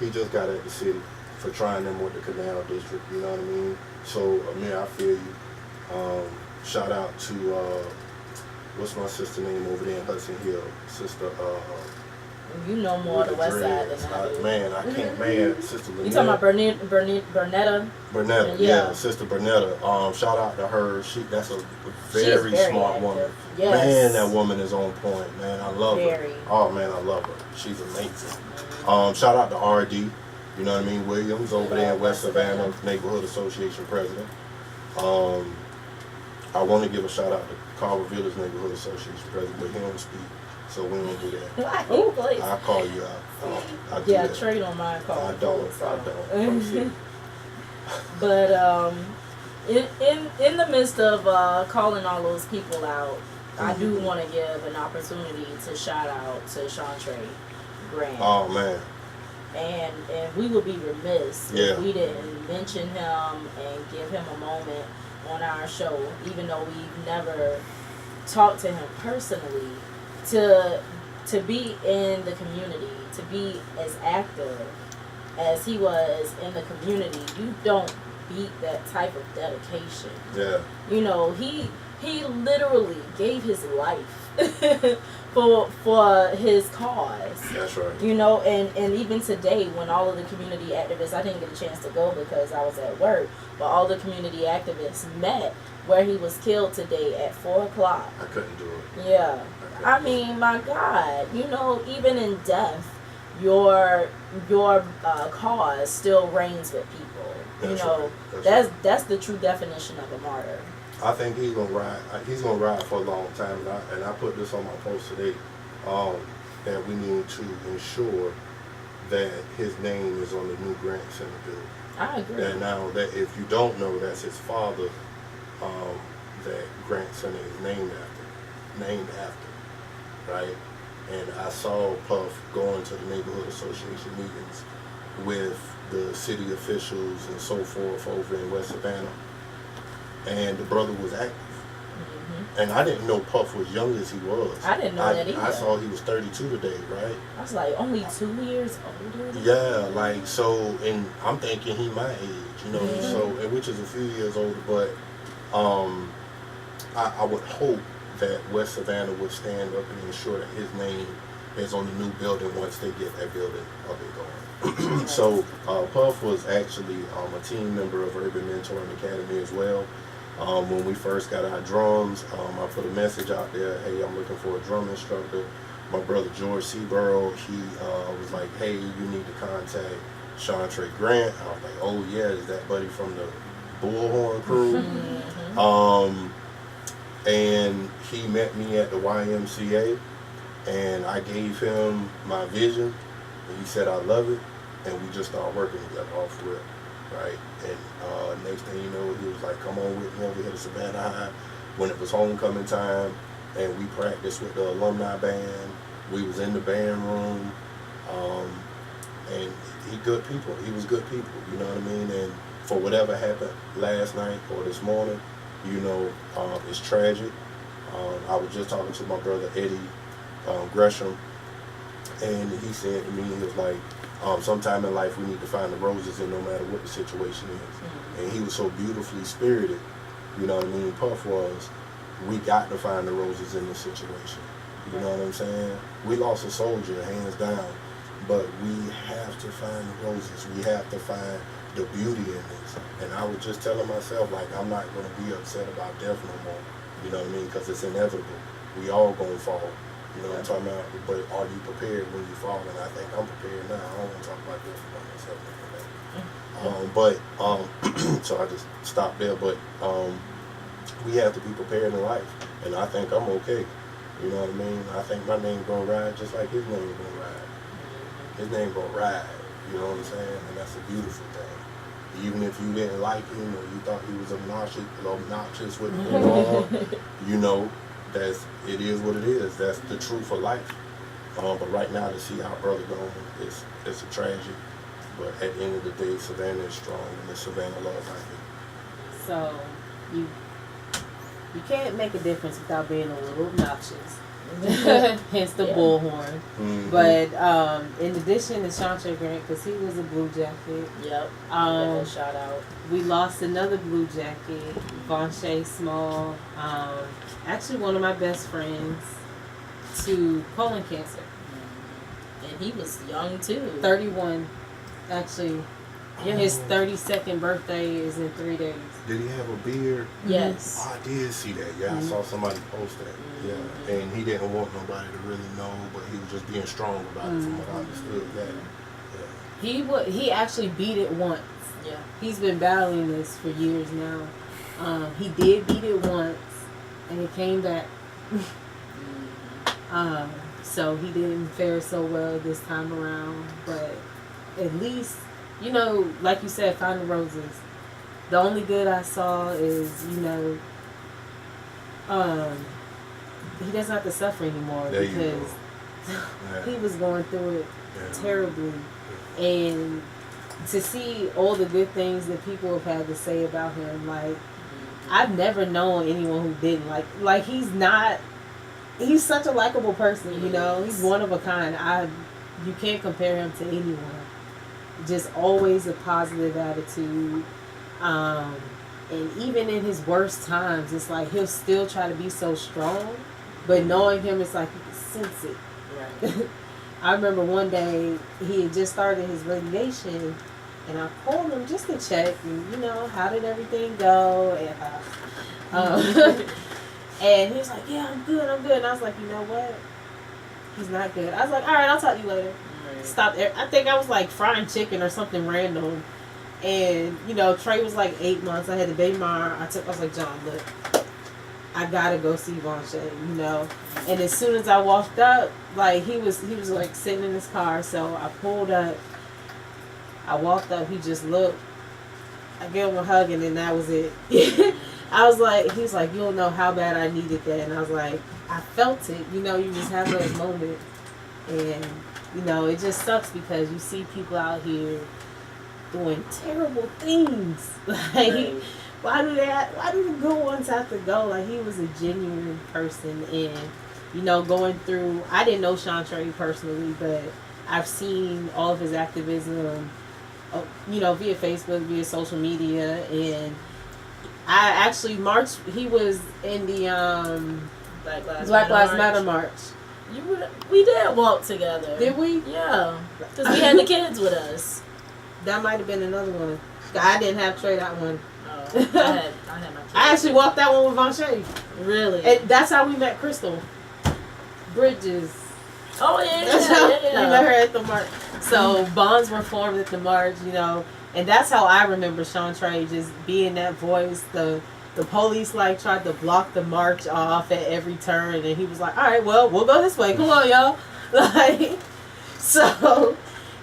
S2: He just got at the city for trying them with the Canal District. You know what I mean? So Amir, I feel you. Shout out to what's my sister name over there in Hudson Hill? Sister.
S1: You know more of the west side than I do.
S2: Man, I can't. Man, Sister.
S1: You talking about Bernetta?
S2: Bernetta, yeah, Sister Bernetta. Shout out to her. That's a very,
S1: very
S2: smart
S1: active.
S2: woman.
S1: Yes.
S2: Man, that woman is on point. Man, I love
S1: Very.
S2: her. Oh man, I love her. She's amazing. Shout out to RD. You know what I mean? Williams over there in West Savannah Neighborhood Association president. I want to give a shout out to Carver Village Neighborhood Association president, but he don't speak, so we don't do that. I'll call you out. I do
S1: Yeah,
S2: that.
S1: Trey don't mind calling.
S2: I don't.
S1: But in the midst of calling all those people out, I do want to give an opportunity to shout out to Chantre Grant.
S2: Oh man.
S1: And we would be remiss if we didn't mention him and give him a moment on our show, even though we've never talked to him personally, to be in the community, to be as active as he was in the community. You don't beat that type of dedication.
S2: Yeah.
S1: You know, he literally gave his life for his cause.
S2: That's right.
S1: You know, and even today, when all of the community activists, I didn't get a chance to go because I was at work, but all the community activists met where he was killed today at 4 o'clock.
S2: I couldn't do it.
S1: Yeah. I mean, my God, you know, even in death, your cause still reigns with people.
S2: That's
S1: you know,
S2: right.
S1: that's the true definition of a martyr.
S2: I think he's gonna ride. He's gonna ride for a long time, and I put this on my post today. That we need to ensure that his name is on the new Grant Center building.
S1: I agree.
S2: And now that if you don't know, that's his father. That Grant Center is named after, right? And I saw Puff going to the neighborhood association meetings with the city officials and so forth over in West Savannah. And the brother was active. Mm-hmm. And I didn't know Puff was young as he was.
S1: I didn't know that either.
S2: I saw he was 32 today, right?
S1: I was like, only 2 years older?
S2: Yeah, like, so, and I'm thinking he my age, you know,
S1: Mm-hmm.
S2: so, and which is a few years older, but I would hope that West Savannah would stand up and ensure that his name is on the new building once they get that building up and going. So Puff was actually a team member of Urban Mentoring Academy as well. When we first got our drums, I put a message out there, hey, I'm looking for a drum instructor. My brother George Seaborough, he was like, hey, you need to contact Chantre Grant. I was like, oh yeah, is that buddy from the Bullhorn crew? Mm-hmm. And he met me at the YMCA, and I gave him my vision, and he said, I love it, and we just started working together off rip, right? And next thing you know, he was like, come on with me over here to Savannah High when it was homecoming time, and we practiced with the alumni band. We was in the band room, and he was good people, you know what I mean? And for whatever happened last night or this morning, you know, it's tragic. I was just talking to my brother Eddie Gresham, and he said to me, he was like, sometime in life we need to find the roses in no matter what the situation is. Mm-hmm. And he was so beautifully spirited, you know what I mean? Puff was, we got to find the roses in this situation. You know what I'm saying? We lost a soldier, hands down, but we have to find the roses. We have to find the beauty in this. And I was just telling myself, like, I'm not going to be upset about death no more. You know what I mean? Because it's inevitable. We all going to fall. You know what I'm talking about? But are you prepared when you fall? And I think I'm prepared now. I don't want to talk about this about myself. So I just stopped there. But we have to be prepared in life, and I think I'm okay. You know what I mean? I think my name gonna ride just like his name gonna ride. His name gonna ride. You know what I'm saying? And that's a beautiful thing. Even if you didn't like him or you thought he was obnoxious with you know, it is what it is. That's the truth of life. But right now to see our brother going, it's a tragedy. But at the end of the day, Savannah is strong, and the Savannah love right here.
S3: So you can't make a difference without being a little obnoxious. Hence the bullhorn.
S2: Mm-hmm.
S3: But in addition to Chantre Grant, because he was a Blue Jacket.
S1: Yep. Shout out.
S3: We lost another Blue Jacket, Vonche Small. Actually, one of my best friends to colon cancer.
S1: And he was young too.
S3: 31. Actually, his 32nd birthday is in 3 days.
S2: Did he have a beard?
S1: Yes.
S2: Oh, I did see that. Yeah, I saw somebody post that. Yeah, and he didn't want nobody to really know, but he was just being strong about it from what I understood. Yeah.
S3: He actually beat it once.
S1: Yeah.
S3: He's been battling this for years now. He did beat it once, and it came back. So he didn't fare so well this time around, but at least, you know, like you said, find the roses. The only good I saw is, you know, he doesn't have to suffer anymore because he was going through it terribly. And to see all the good things that people have had to say about him, like, I've never known anyone who didn't like he's such a likable person, you know. He's one of a kind. You can't compare him to anyone. Just always a positive attitude. And even in his worst times, it's like he'll still try to be so strong, but knowing him, it's like you can sense it.
S1: Right.
S3: I remember one day he had just started his radiation, and I called him just to check, and, you know, how did everything go? And and he was like, yeah, I'm good. And I was like, you know what? He's not good. I was like, all right, I'll talk to you later. Right. Stopped there. I think I was like frying chicken or something random. And, you know, Trey was like 8 months. I had the baby mom. I was like, John, look, I gotta go see Vonche, you know. And as soon as I walked up, like he was like sitting in his car. So I pulled up. I walked up. He just looked. I gave him a hug, and then that was it. I was like, he's like, you don't know how bad I needed that. And I was like, I felt it. You know, you just have those moments. And, you know, it just sucks because you see people out here doing terrible things. Like, why do the good ones have to go? Like, he was a genuine person. And, you know, going through, I didn't know Chantre personally, but I've seen all of his activism, you know, via Facebook, via social media. And I actually marched. He was in the Black Lives Matter march.
S1: We did walk together.
S3: Did we?
S1: Yeah, because we had the kids with us.
S3: That might have been another one. I didn't have Trey that one.
S1: Oh, I had my kids.
S3: I actually walked that one with Vonche.
S1: Really?
S3: And that's how we met Crystal Bridges.
S1: Oh yeah.
S3: We met her at the march. So bonds were formed at the march, you know. And that's how I remember Chantre just being that voice. The police like tried to block the march off at every turn, and he was like, "All right, well, we'll go this way. Come on, y'all." Like, so,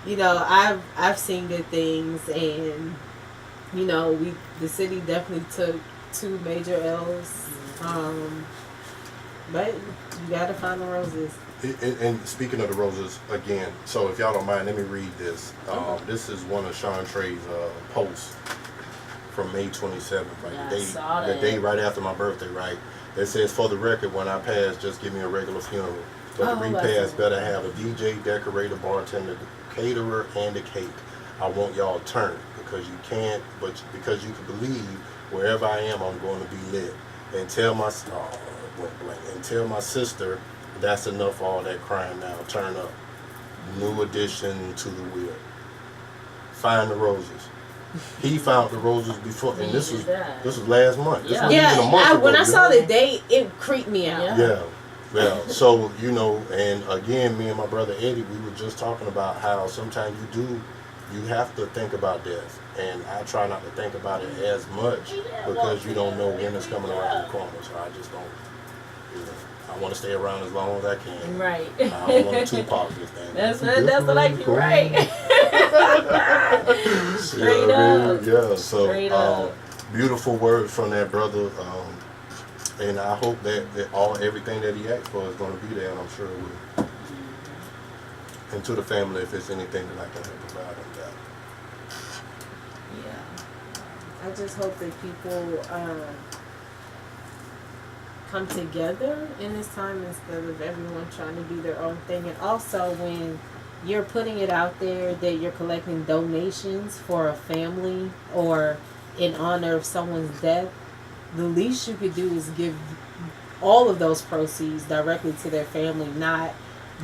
S3: you know, I've seen good things, and you know, the city definitely took 2 major L's. But you gotta find the roses.
S2: And speaking of the roses, again, so if y'all don't mind, let me read this. This is one of Chantre's posts from May 27th, right? The day right after my birthday, right? It says, for the record, when I pass, just give me a regular funeral. But the repast better have a DJ, decorator, bartender, caterer, and a cake. I want y'all turned because you can't, but because you can believe wherever I am, I'm going to be lit. And tell my sister, that's enough for all that crying now. Turn up. New addition to the wheel. Find the roses. He found the roses before, and this was last month. This wasn't even a month ago.
S3: When I saw the date, it creeped me out.
S2: Yeah. Yeah, so, and again, me and my brother Eddie, we were just talking about how sometimes you have to think about death. And I try not to think about it as much because you don't know when it's coming around the corner. So I just don't, I want to stay around as long as I can.
S1: Right.
S2: I don't want to Tupac this thing.
S1: That's what I do, right. Straight up.
S2: Yeah, so
S1: Straight up.
S2: beautiful words from that brother. And I hope that everything that he asked for is going to be there, and I'm sure it will. And to the family, if it's anything that I can help provide them that.
S3: Yeah. I just hope that people come together in this time instead of everyone trying to do their own thing. And also, when you're putting it out there that you're collecting donations for a family or in honor of someone's death, the least you could do is give all of those proceeds directly to their family, not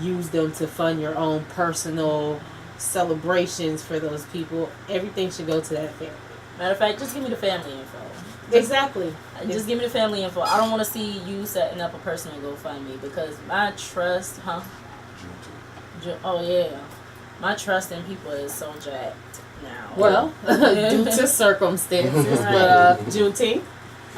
S3: use them to fund your own personal celebrations for those people. Everything should go to that family.
S1: Matter of fact, just give me the family info.
S3: Exactly.
S1: Just give me the family info. I don't want to see you setting up a personal GoFundMe because my trust, oh yeah, my trust in people is so jacked now.
S3: Well, due to circumstances, but Juneteenth.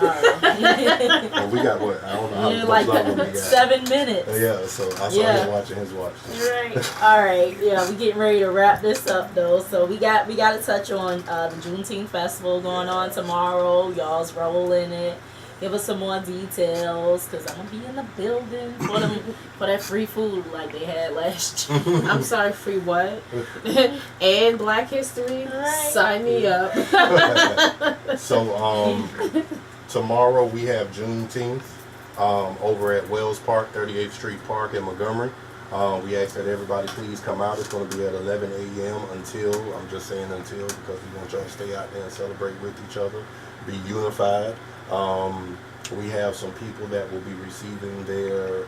S2: Well, we got what? I don't know how
S1: Like
S2: long we got.
S1: 7 minutes.
S2: Yeah, so I saw him watching his watch.
S1: Right. All right. Yeah, we getting ready to wrap this up though. So we got to touch on the Juneteenth festival going on tomorrow. Y'all's rolling it. Give us some more details because I'm gonna be in the building for that free food like they had last year.
S3: I'm sorry, free what? And Black History.
S1: Right.
S3: Sign me up.
S2: So tomorrow we have Juneteenth over at Wells Park, 38th Street Park in Montgomery. We ask that everybody please come out. It's going to be at 11 a.m. until, I'm just saying until, because we want y'all to stay out there and celebrate with each other, be unified. We have some people that will be receiving their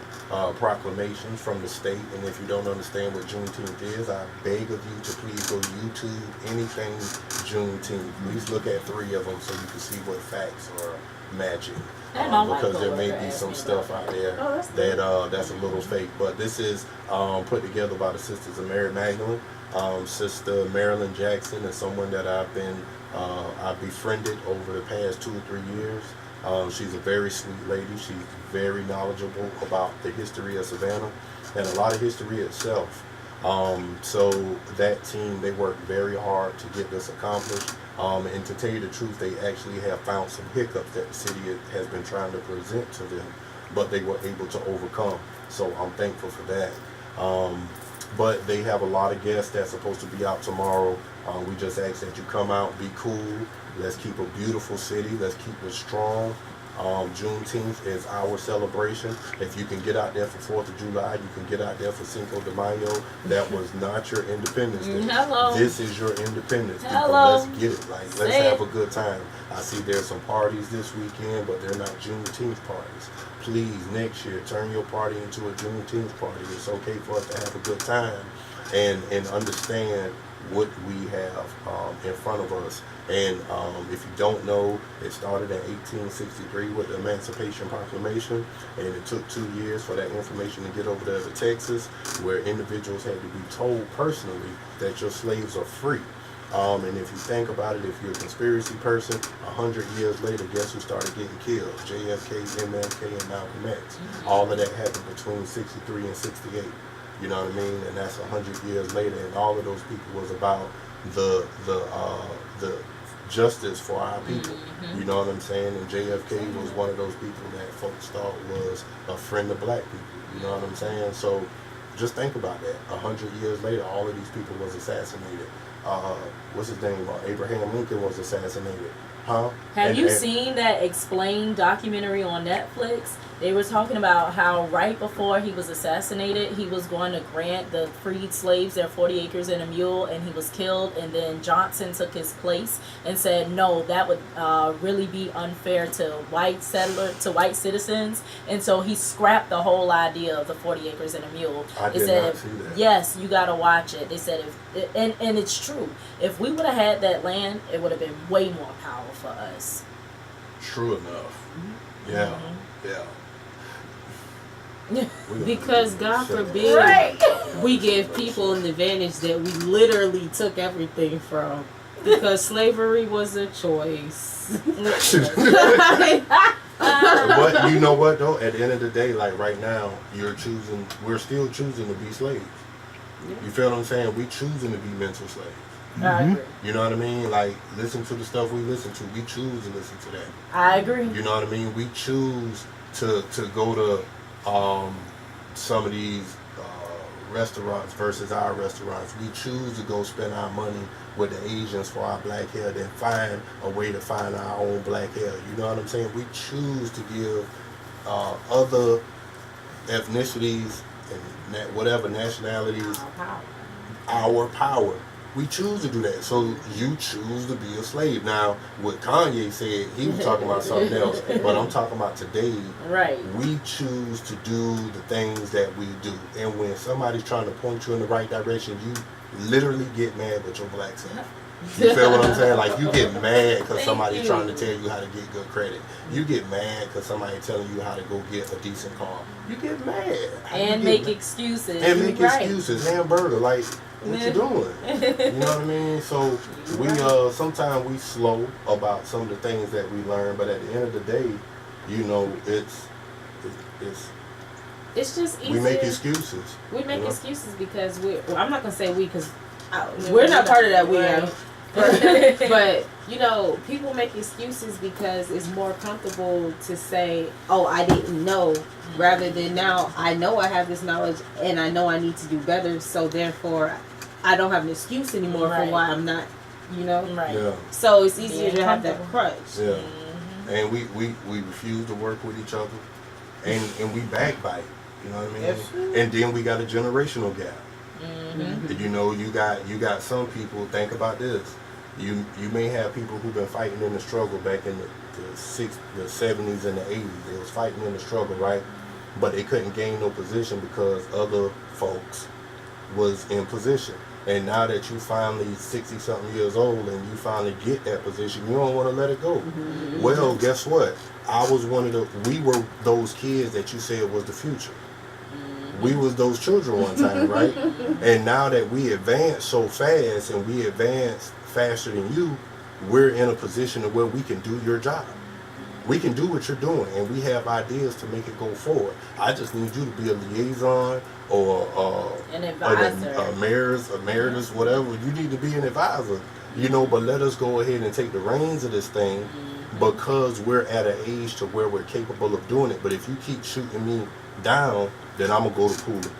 S2: proclamations from the state, and if you don't understand what Juneteenth is, I beg of you to please go to YouTube, anything Juneteenth. Please look at 3 of them so you can see what facts are matching. Because there may be some stuff out there that's a little fake. But this is put together by the Sisters of Mary Magdalene. Sister Marilyn Jackson is someone that I've befriended over the past 2 or 3 years. She's a very sweet lady. She's very knowledgeable about the history of Savannah and a lot of history itself. So that team, they worked very hard to get this accomplished. And to tell you the truth, they actually have found some hiccups that the city has been trying to present to them, but they were able to overcome. So I'm thankful for that. But they have a lot of guests that's supposed to be out tomorrow. We just ask that you come out, be cool. Let's keep a beautiful city. Let's keep it strong. Juneteenth is our celebration. If you can get out there for 4th of July, you can get out there for Cinco de Mayo. That was not your Independence Day.
S1: Hello.
S2: This is your Independence Day.
S1: Hello.
S2: Let's get it. Let's have a good time. I see there's some parties this weekend, but they're not Juneteenth parties. Please, next year, turn your party into a Juneteenth party. It's okay for us to have a good time and understand what we have in front of us. And if you don't know, it started in 1863 with the Emancipation Proclamation, and it took 2 years for that information to get over there to Texas, where individuals had to be told personally that your slaves are free. And if you think about it, if you're a conspiracy person, 100 years later, guess who started getting killed? JFK, MLK, and Malcolm X. All of that happened between 63 and 68. You know what I mean? And that's 100 years later, and all of those people was about the justice for our people. You know what I'm saying? And JFK was one of those people that folks thought was a friend of black people. You know what I'm saying? So just think about that. 100 years later, all of these people was assassinated. What's his name? Abraham Lincoln was assassinated.
S1: Have you seen that Explained documentary on Netflix? They were talking about how right before he was assassinated, he was going to grant the freed slaves their 40 acres and a mule, and he was killed. And then Johnson took his place and said, no, that would really be unfair to white citizens. And so he scrapped the whole idea of the 40 acres and a mule.
S2: I did not see that.
S1: Yes, you got to watch it. They said, and it's true. If we would have had that land, it would have been way more powerful for us.
S2: True enough. Yeah. Yeah.
S3: Because God forbid we give people an advantage that we literally took everything from. Because slavery was a choice.
S2: But you know what though? At the end of the day, like right now, we're still choosing to be slaves. You feel what I'm saying? We choosing to be mental slaves.
S1: I agree.
S2: You know what I mean? Like, listen to the stuff we listen to. We choose to listen to that.
S1: I agree.
S2: You know what I mean? We choose to go to some of these restaurants versus our restaurants. We choose to go spend our money with the Asians for our black hair, then find a way to find our own black hair. You know what I'm saying? We choose to give other ethnicities and whatever nationalities our power. We choose to do that. So you choose to be a slave. Now, what Kanye said, he was talking about something else, but I'm talking about today.
S1: Right.
S2: We choose to do the things that we do. And when somebody's trying to point you in the right direction, you literally get mad with your black self. You feel what I'm saying? Like, you get mad because somebody's trying to tell you how to get good credit. You get mad because somebody's telling you how to go get a decent car. You get mad.
S1: And make excuses.
S2: And make excuses. Hamburger, like, what you doing? You know what I mean? So we sometimes we slow about some of the things that we learn, but at the end of the day, you know, it's
S3: just easier.
S2: We make excuses.
S3: We make excuses because I'm not gonna say we because
S1: we're not part of that. We are.
S3: But you know, people make excuses because it's more comfortable to say, "Oh, I didn't know," rather than now I know I have this knowledge and I know I need to do better. So therefore, I don't have an excuse anymore for why I'm not. You know,
S1: right?
S2: Yeah.
S3: So it's easier to have that crutch.
S2: Yeah. Mm-hmm. And we refuse to work with each other, and we backbite. You know what I mean?
S1: Yes.
S2: And then we got a generational gap.
S1: Mm-hmm.
S2: You know, you got some people. Think about this. You may have people who've been fighting in the struggle back in the 70s and the 80s. They was fighting in the struggle, right? But they couldn't gain no position because other folks was in position. And now that you finally 60-something years old and you finally get that position, you don't want to let it go. Mm-hmm. Well, guess what? We were those kids that you said was the future. We was those children one time, right? And now that we advance so fast and we advance faster than you, we're in a position of where we can do your job. We can do what you're doing, and we have ideas to make it go forward. I just need you to be a liaison or
S1: an advisor,
S2: emeritus, whatever. You need to be an advisor, you know. But let us go ahead and take the reins of this thing, because we're at an age to where we're capable of doing it. But if you keep shooting me down, then I'm gonna go to Pooler.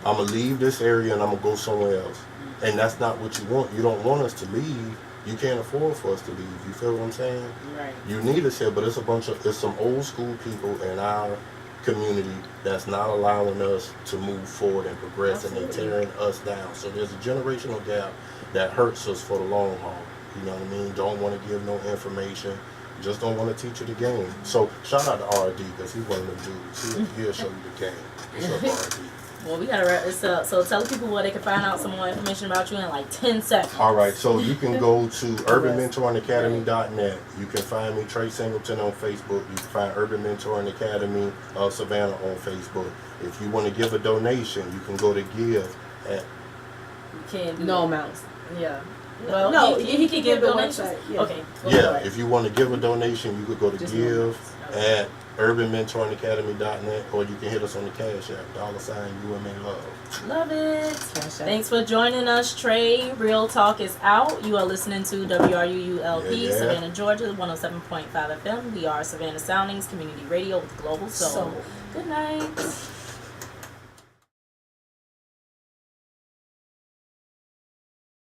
S2: I'm gonna leave this area and I'm gonna go somewhere else. And that's not what you want. You don't want us to leave. You can't afford for us to leave. You feel what I'm saying?
S1: Right.
S2: You need us here, but it's some old school people in our community that's not allowing us to move forward and progress. Absolutely. And they're tearing us down. So there's a generational gap that hurts us for the long haul. You know what I mean? Don't want to give no information. Just don't want to teach you the game. So shout out to RD, because he's one of them dudes. He'll show you the game. What's up, RD?
S1: Well, we gotta wrap this up. So tell people where they can find out some more information about you in like 10 seconds.
S2: All right, so you can go to urbanmentoringacademy.net. You can find me, Trey Singleton, on Facebook. You can find Urban Mentoring Academy of Savannah on Facebook. If you want to give a donation, you can go to give at...
S1: You can't do
S3: no
S1: that.
S3: amounts.
S1: Yeah. Well,
S3: no,
S1: he can give donations.
S3: Yeah.
S1: Okay.
S2: Yeah, if you want to give a donation, you could go to
S3: Just
S2: give at urbanmentoringacademy.net, or you can hit us on the Cash App, $UMA Love.
S1: Love it. Thanks for joining us, Trey. Real Talk is out. You are listening to WRUULP, Savannah, Georgia, 107.5 FM. We are Savannah Soundings Community Radio with Global Soul. Good night.